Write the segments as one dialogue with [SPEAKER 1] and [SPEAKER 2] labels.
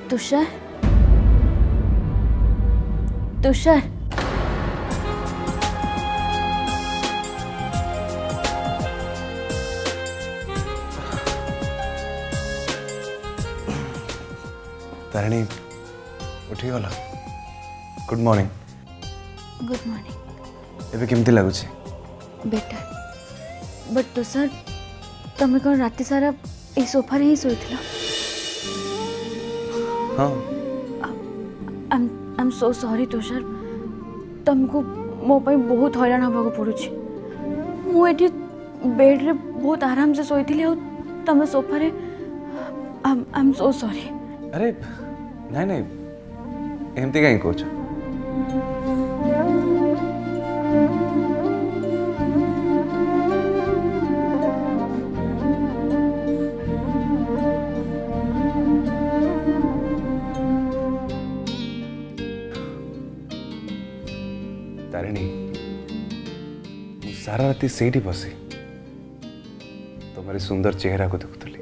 [SPEAKER 1] तुषार तुषार
[SPEAKER 2] तारिणी उठी गला good morning
[SPEAKER 1] good morning
[SPEAKER 2] एबे केमती लगुच
[SPEAKER 1] बेटर बट तुषार तुम्हें कौन रात सारा ये सोफा ही सोई
[SPEAKER 2] हाँ
[SPEAKER 1] I'm so sorry तुषार तुमको मो पाई बहुत हैरान हवा पड़ुछि मुझे बेड रे बहुत आराम से सोई थी तुम सोफा रे I'm so sorry
[SPEAKER 2] अरे नहीं नहीं एमती कहीं कोच तारिणी सारा राति से बसी तुम्हारे सुंदर चेहरा को देखुली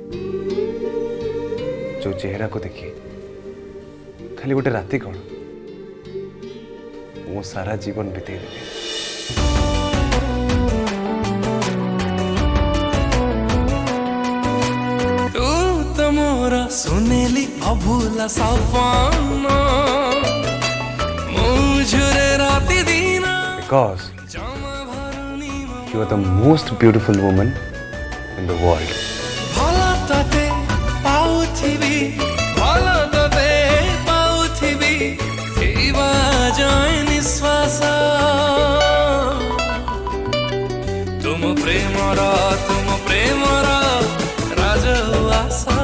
[SPEAKER 2] जो चेहरा को देखी खाली गोटे राति कौन मो सारा जीवन बितेई देवी
[SPEAKER 3] तू तो मोरा सुनेली अभूला सपना मुझे राति दीना
[SPEAKER 2] because you are the most beautiful woman in the world.
[SPEAKER 3] भला तते पाउथिबी भला तते पाउथिबी सेवा जाए निश्वास तुम प्रेमरा राजवासा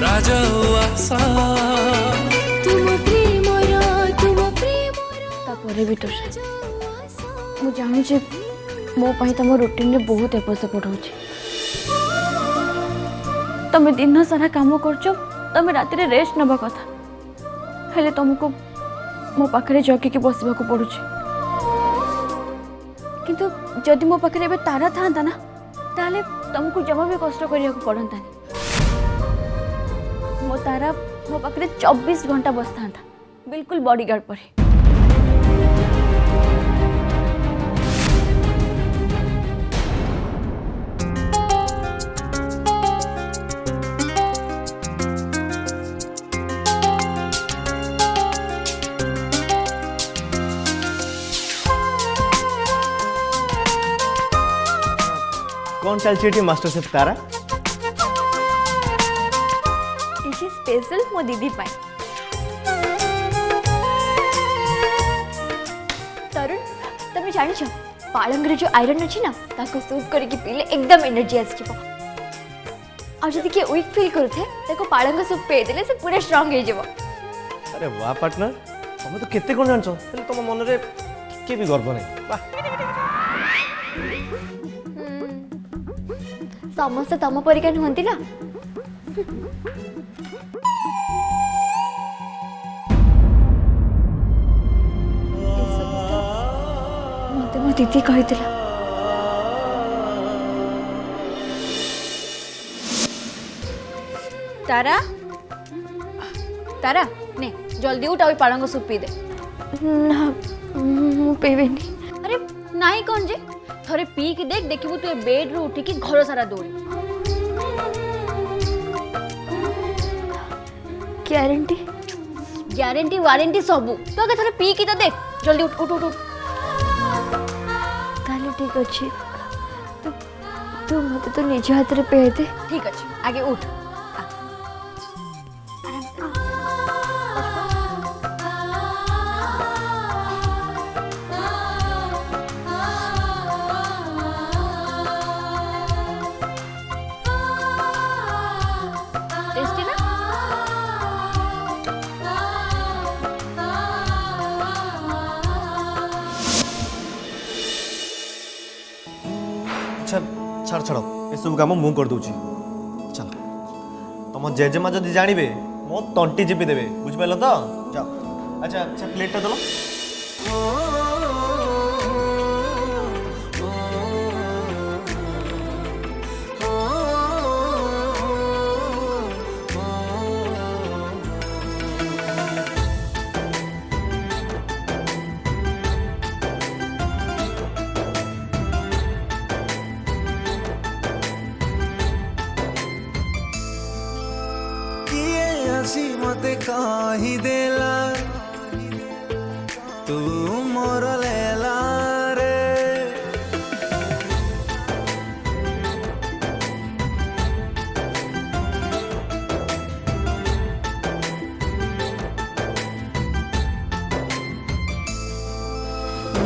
[SPEAKER 3] राजवासा
[SPEAKER 1] तापर भी तुषार मु जानुचे मो पाई तुम रूटीन रे बहुत एपट सेपट होछि तुम दिन सारा काम करछ तुम राति रे रेस्ट नबा कथा हेले तुमको मो पाखरे जगी के बसबा को पड़ुछि किंतु जदि मो पाखरे बे तारा थांता ना ताले तुमको जमा भी कष्ट करिया को पड़ंता मो तारा मो पाखरे 24 घंटा बसता बिल्कुल बॉडीगार्ड पर
[SPEAKER 4] कौन चलती मास्टर शेफ तारा
[SPEAKER 1] इसी स्पेशल मो दीदी पाई तरुण तुम जान पालंग रे जो आयरन अच्छी ना ताको सूप करके पीले एकदम एनर्जी आसो और जदि किए वीक फील करूथे ताको पालंग सूप पे देले से पूरा स्ट्रांग हो जाबो
[SPEAKER 4] अरे वाह पार्टनर तुम तो केते कोन जानछो तुम मन रे टिके भी गर्व नहीं वाह
[SPEAKER 1] समस्त तम परिका नुहंती ना मते मो दीदी कहितला तारा तारा ने जल्दी उठ और पालंग सूप पी दे ना मु पीबेनी अरे नाही कौन जे थरे पी के देख देखिबू तू बेड रो उठी की घर सारा दौड़ी गारंटी गारंटी वारंटी सबू तो आगे थरे पी की तो देख जल्दी उठ उठ उठ उठ ताले ठीक अछि तू मते तो निज हाथ रे पे दे ठीक अछि आगे उठ
[SPEAKER 4] अच्छा छाड़ छाड़ ए सब काम मु कर दूची चल तुम जेजेमा जदि जानवे मो तंटी चिपी देवे बुझिपाल तो जाओ अच्छा अच्छा प्लेटा दलो
[SPEAKER 3] मते कही देला तू मोर लेला रे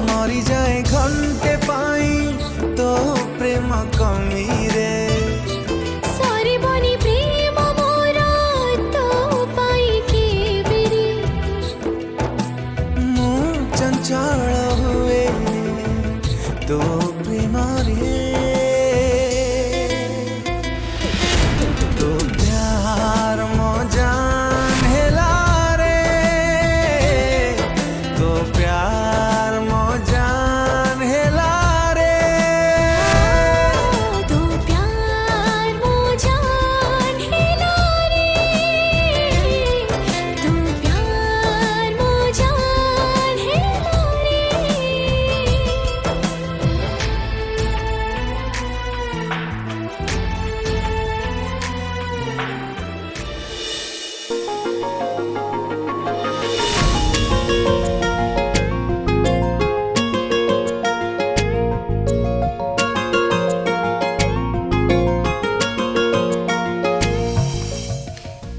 [SPEAKER 3] मरी जाए घंटे पाई तो प्रेम कमी रे चंचल हुए तो प्रेम रे तो प्यार मो जान हेला रे तो प्यार मो जान हेला रे
[SPEAKER 5] तो प्यार मो जान हेला रे तो प्यार मो जान हेला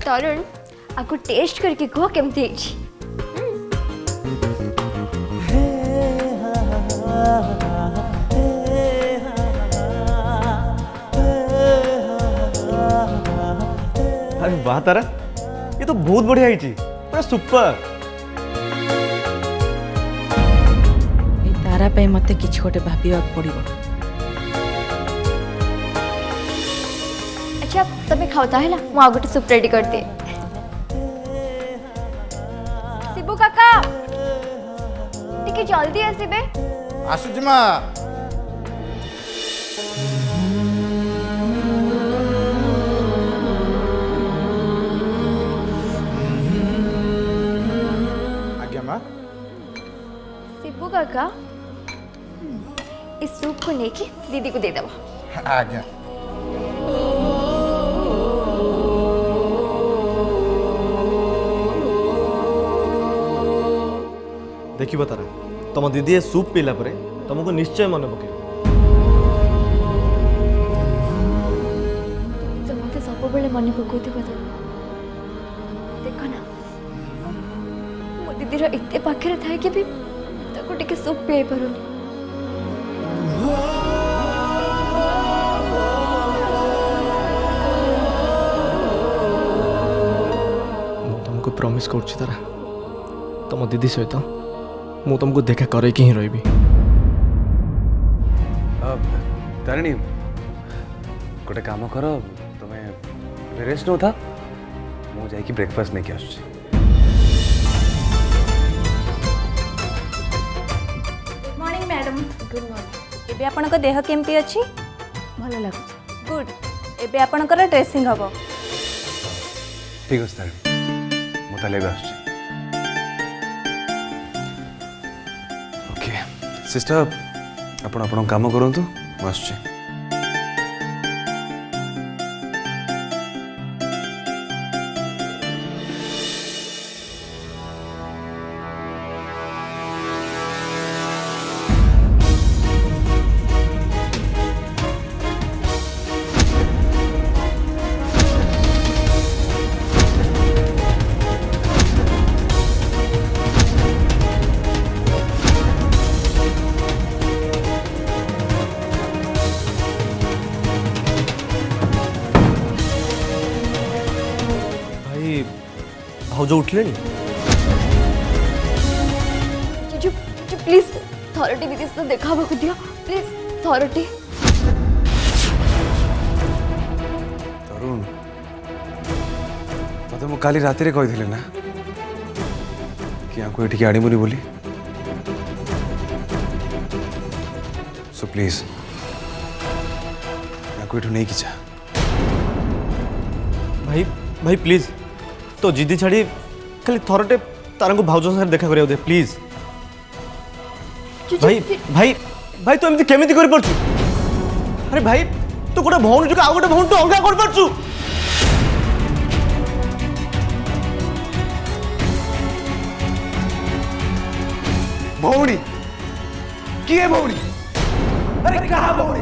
[SPEAKER 5] तरुण आपको टेस्ट करके कह केमती
[SPEAKER 4] अरे वाह तारा ये तो बहुत बढ़िया है पूरा सुपर
[SPEAKER 1] ए तारा पे मते किछ गोटे भाबिया पड़िबो।
[SPEAKER 5] अच्छा तमे खाओता है ना मु आ गोटे सूप रेडी करते शिबू काका टिके जल्दी आसीबे
[SPEAKER 6] आसुची मा आज्ञा मा
[SPEAKER 5] शिबू काका इस सूप को लेके दीदी को दे दबा
[SPEAKER 6] आज्ञा
[SPEAKER 4] देखिबो तारा तुम दीदी ये सूप पीला परे तुमको निश्चय मन पके
[SPEAKER 5] तो मते सब बेले मन पकोती बता देखो ना मो दीदी रो इत्ते पाखरे थाए कि भी ताको टिके सूप पिए परुनी
[SPEAKER 4] तुमको प्रॉमिस करछि तारा तुम दीदी सहित मु तुमको देखा करे कि ही रही
[SPEAKER 2] तारिणी गोटे काम कर तुम्हें रेस्ट नौ था मु जाइए ब्रेकफास्ट नहीं आस
[SPEAKER 7] मॉर्निंग मैडम गुड मॉर्निंग एबे आपनक देह केमती अछि
[SPEAKER 1] भल लागु
[SPEAKER 7] गुड एबे आपनकर ड्रेसिंग हबो
[SPEAKER 2] ठीक है तारिणी मु ताले आस ओके सिस्टर आपण आपण काम करंतु मु आस
[SPEAKER 4] भाउज उठले
[SPEAKER 5] जीजू प्लीज थॉरिटी दीदी से देखा दियो प्लीज थॉरिटी
[SPEAKER 2] तो मु काली राति रे कही ना कि आपको ये आनिबुनि बोली सो प्लीज आपको ये नहीं किचा
[SPEAKER 4] भाई भाई प्लीज तो जिद्दी छाड़ी खाली थरटे तार को भाउज साथ देखा करिया दे प्लीज भाई भाई भाई तू एमती केमिति करि परछु अरे भाई तू गोटे भौणी आ गोटे भौणी तू अलगा कर परछु
[SPEAKER 2] भौणी किए भौणी अरे कहा भौणी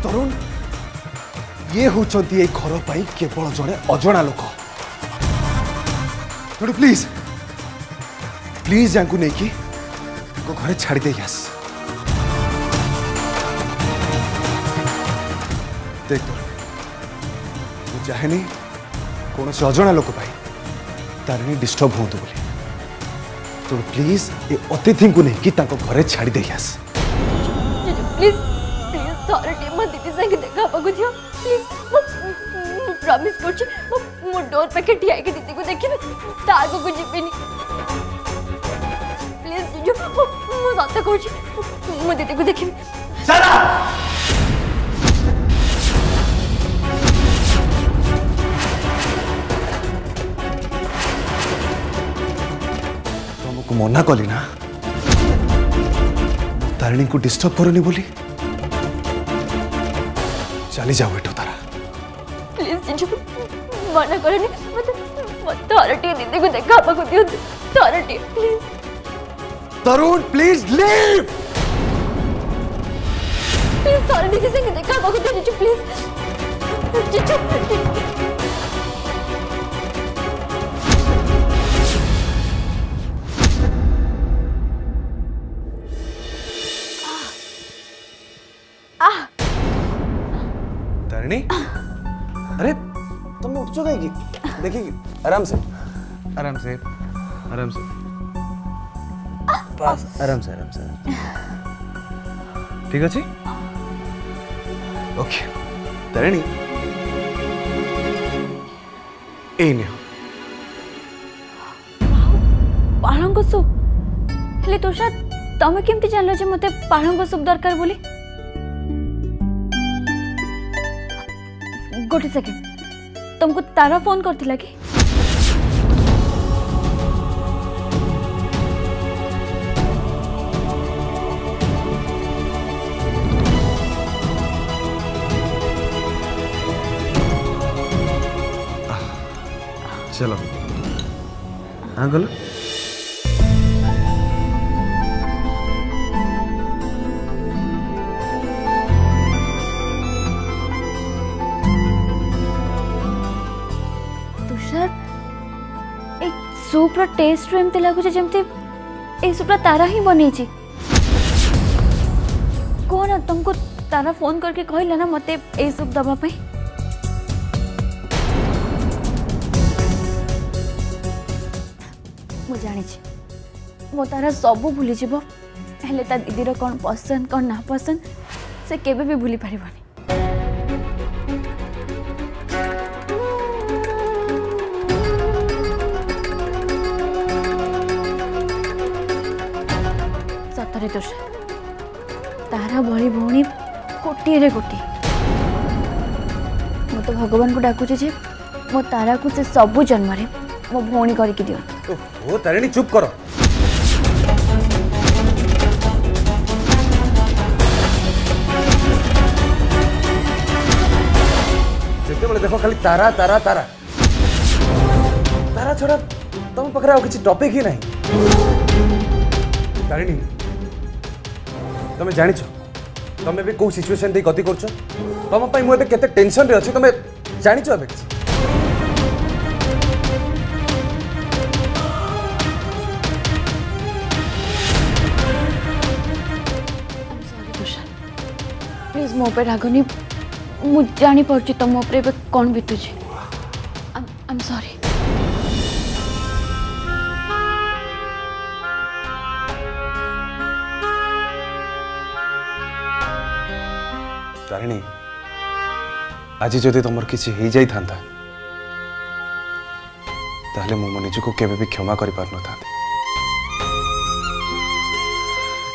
[SPEAKER 2] तरुण ये होचंती ए घर पाई केवल जड़े अजणा लोक तेणु प्लीज प्लीज यांकु नहीं कि घरे छाड़ी दे आस देख तरुण चाहे कौन से अजणा लोक पाई तारिणी डिस्टर्ब हूँ बोली तो प्लीज ये अतिथि को नहीं कि घरे छाड़ी दे आस
[SPEAKER 5] प्लीज प्लीज थोड़े मो दीदी संगे देखा पागु दियो प्लीज प्रॉमिस करछि मो डोर पे के ठिया के दीदी को देखिबे तागो को जिबिनी प्लीज जीजू मो सत्य करछि मो दीदी को देखिबे
[SPEAKER 2] तुमको मना कली ना तारिणी को डिस्टर्ब करनी बोली चली जाओ एठो तारा
[SPEAKER 5] प्लीज जीजू मना करनी मत थोड़े दीदी को देखा पागु दियो थोड़े please
[SPEAKER 2] Tarun please leave
[SPEAKER 5] please थोड़े दीदी संगे देखा पागु दियो जीजू प्लीज जीजू
[SPEAKER 2] तारिणी अरे तुम उठ चुका है देखिए आराम से आराम से आराम से बस आराम से आराम से ठीक अच्छे ओके तारिणी ए नियो
[SPEAKER 1] पालंग सूप हेले तुषार तमे केमती जानलो जे मते पालंग सूप दरकार बोली गोटे सेकेंड तुमको तारा फोन करथिला कि
[SPEAKER 2] चलो हाँ गलो
[SPEAKER 1] तुषार एक सूप रो टेस्ट रो एमते लागु जेमते ए सूप रा तारा ही बनै छी कोन तुमको तारा फोन करके कहला ना मते ए सूप दबा पई मु जानी छी मो तारा सबू भूली जीवो हेले ता दीदी रो कोन पसंद कोन ना पसंद से केबे भी भूली पारिबनी सतरे तुषार तारा भली भौणी कोटी रे कोटी मो तो भगवान को डाकुचे जे मो तारा को से सबु जन्म रे मो भौणी करके दियो
[SPEAKER 2] ओ तारिणी चुप करो जिते बले देखो खाली तारा तारा तारा तारा छोड़ा तुम पाखे आ किसी टॉपिक ही नहीं तारिणी तुम जानी तुम भी कौ सिचुएशन दे गति कर तुम मुझे केते टेंशन रे अच्छी तुम जानी ए किसी
[SPEAKER 1] प्लीज मो पे रागनी मु जानी पड़ची तुम मो पे कौन बीतुची आई एम सॉरी
[SPEAKER 2] तारिणी आज जदि तुम किसी हो जाई था ताहले मो निजको केबे भी क्षमा कर पार न था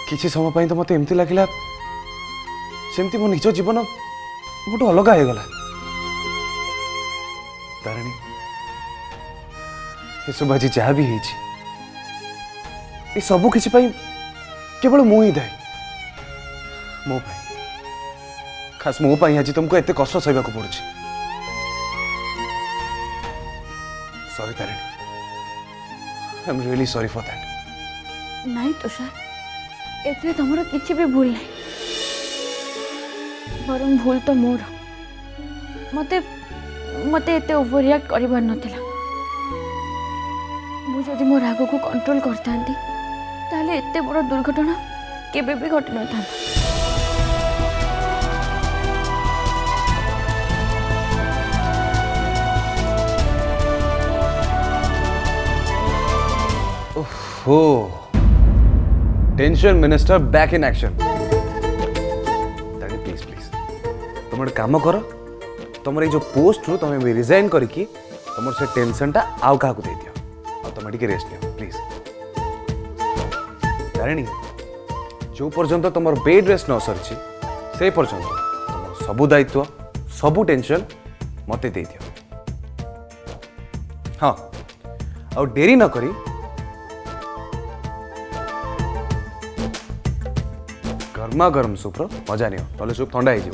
[SPEAKER 2] किसी समय पाई तो मते एमती लागिला सेमती मो निज जीवन गोटे अलग हो गला तारिणी ये सब आज जहाँ भी होई ये सब किसी पाई केवल मु ही दायी मो पाई खास मो पाई आज तुमको एते कष्ट सहबा को पड़ुछि sorry Tarini I am really sorry for that
[SPEAKER 1] नहीं तुषार एथे तुमर किछि भी भूल नहीं बरम भूल तो मोर मते मते एते ओवर रिएक्ट करिबार नथिला मु जदि मोर राग को कंट्रोल करतांती ताले एते बड़ दुर्घटना केबे भी घटि न था
[SPEAKER 2] हो tension minister back in action please please तुम गोटे काम कर तुम जो पोस्ट रू तुम रिजाइन करके तुम से टेंशन टा आउ क्या दे दियो और तुम रेस्ट लियो प्लीज तारिणी जो पर्यंत तुम बेड रेस्ट न सरी से पर्यंत तुम सबू दायित्व सबू टेंशन मत दे दियो हाँ आ डेरी न करी गर्मा गर्म सूप्र मजा नियो तले सूप ठंडा हो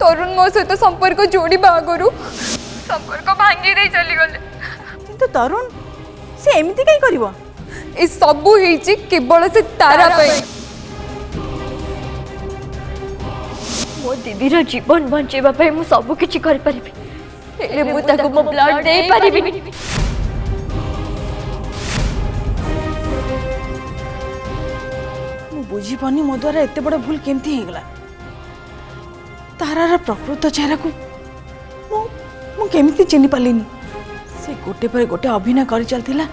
[SPEAKER 5] तरुण मो सहित संपर्क जोड़ी बागरु संपर्क भांगी दे चली गले
[SPEAKER 8] किंतु तरुण से एमती कहीं करिवो
[SPEAKER 5] ए सबु हेची केवल से तारा पे मो दीदी रो जीवन बंचेबा पे मु सब किछि कर परिबी एले मु ताको मो ब्लड दे परिबी
[SPEAKER 8] मु बुझी पानी मो द्वारा एते बड़ भूल केमती हे गला तारार प्रकृत चेहरा को मु केमती चिन्ह पालिनी से गोटे पर गोटे अभिनय कर चलतिला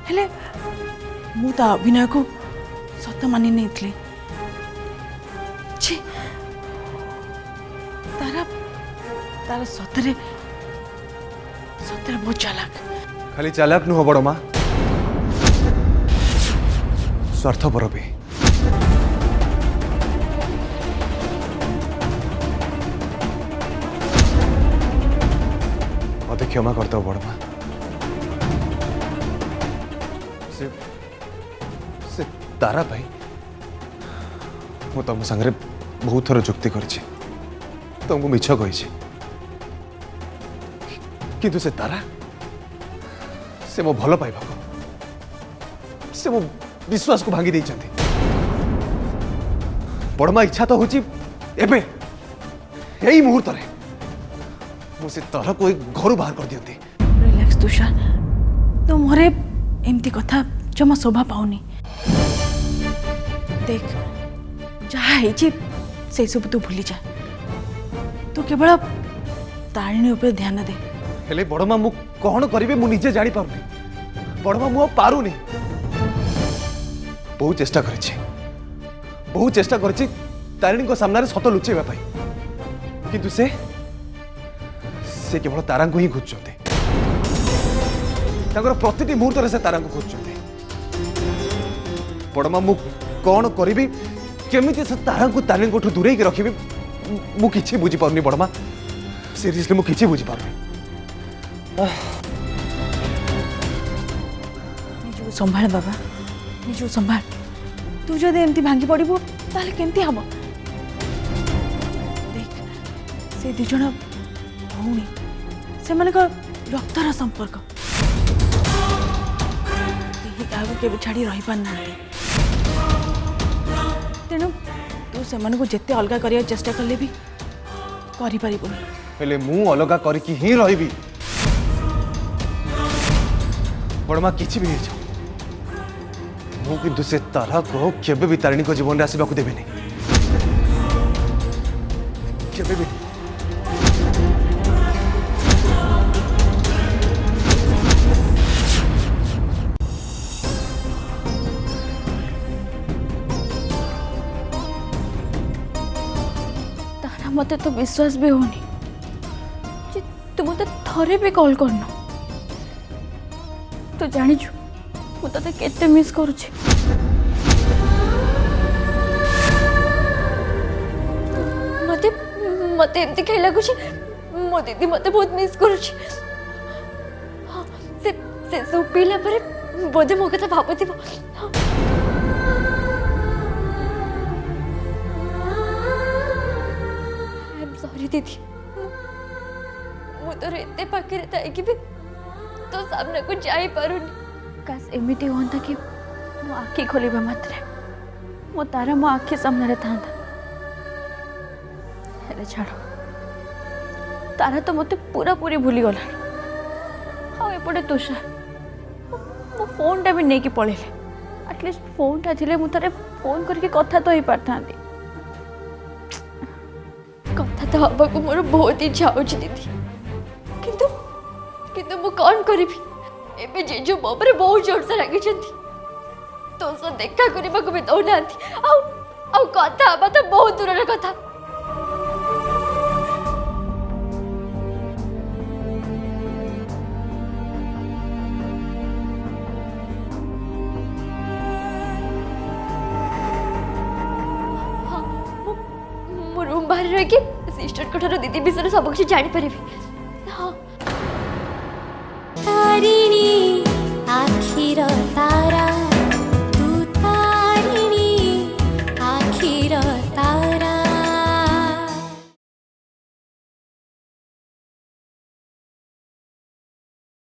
[SPEAKER 8] हेले मु ता अभिनय को सत मानि नहीं छी तारा तारा सतरे सतरे बहुत चालाक
[SPEAKER 2] खाली चालाक नुह बड़ माँ स्वार्थपर भी मत क्षमा करते बड़ माँ से तारा भाई मु तुम सागर बहुत थर जुक्ति करी तुमको मिछ कही किंतु से तारा से मो भल पाइबा से मो विश्वास को भांगी देइछंती बड़मा इच्छा तो होची एबे यही मुहूर्त रे मो से तारा को घर बाहर कर दियंती
[SPEAKER 8] रिलैक्स तुषार तो मोरे एमती कथा जमा शोभा पाउनी देख जहाँ है से सब तू भूली जा तू केवल तारिणी ऊपर ध्यान दे
[SPEAKER 2] हेले बड़मा मु कौन करिवे मु निजे जानी पारुनी बड़मा मु पारुनी बहुत चेष्टा करिछि तारिणी को सामने सत लुचेबा पाई किंतु से केवल तारा को ही खोजते प्रतिटी मुहूर्त से तारा को खोजते बड़मा मु कौन करी केमी से तारा को तारिणी को दूरे रखी मु किछि बुझी पारुनी बड़मा सीरियसली मु किछि बुझी पारुनी
[SPEAKER 8] निजू संभाल बाबा निजू संभाल तू जदि एमती भांगी पड़बू ताले केमती हम देख से दु जण भौणी से माने रक्तर संपर्क क्या केवि छाड़ी रही पारना तेणु तू से जिते अलग करने चेष्टा कले भी
[SPEAKER 2] हेले मु अलगा करके ही रही बड़मा किछि भी हो मु किंतु से तारा को केबे भी तारिणी को जीवन में आसवा को देबेनी केबे भी
[SPEAKER 1] तारा मते तो विश्वास भी होनी जे तू मते थरे भी कॉल करनो तू जानी छु मु तते केते मिस करूची
[SPEAKER 5] मते मते एमती कहीं लगुच मो दीदी मते बहुत मिस करुच से सब पीला पर बोधे मो कथा भाबुथिबो आई एम सॉरी दीदी मु तो एते पाखे थाई कि भी तो सामने को जाई पारुनी
[SPEAKER 1] काश एमिति होता कि मो आखि खोलिबा मात्रे मो तारा मो आखि सामने थांता हेले छाड़ो तारा तो मते पूरा पूरी भूली गला हाँ एपटे तुषार मो फोनटा भी नहीं पळेले एटलिस्ट फोनटा थिले मु तारे फोन करके कथा तो ही पारथांती
[SPEAKER 5] कथा तो हवा को मोर बहुत इच्छा होची दीदी किंतु किंतु मु कौन करिबी एबे जेजो मो पर बहुत जोर से रागी छथि तो सो देखा करबा को भी दौनाथि आउ कथा हवा तो बहुत दूर रे कथा रूम बाहर रही सिस्टर को दीदी विषय सब कुछ जानी पारि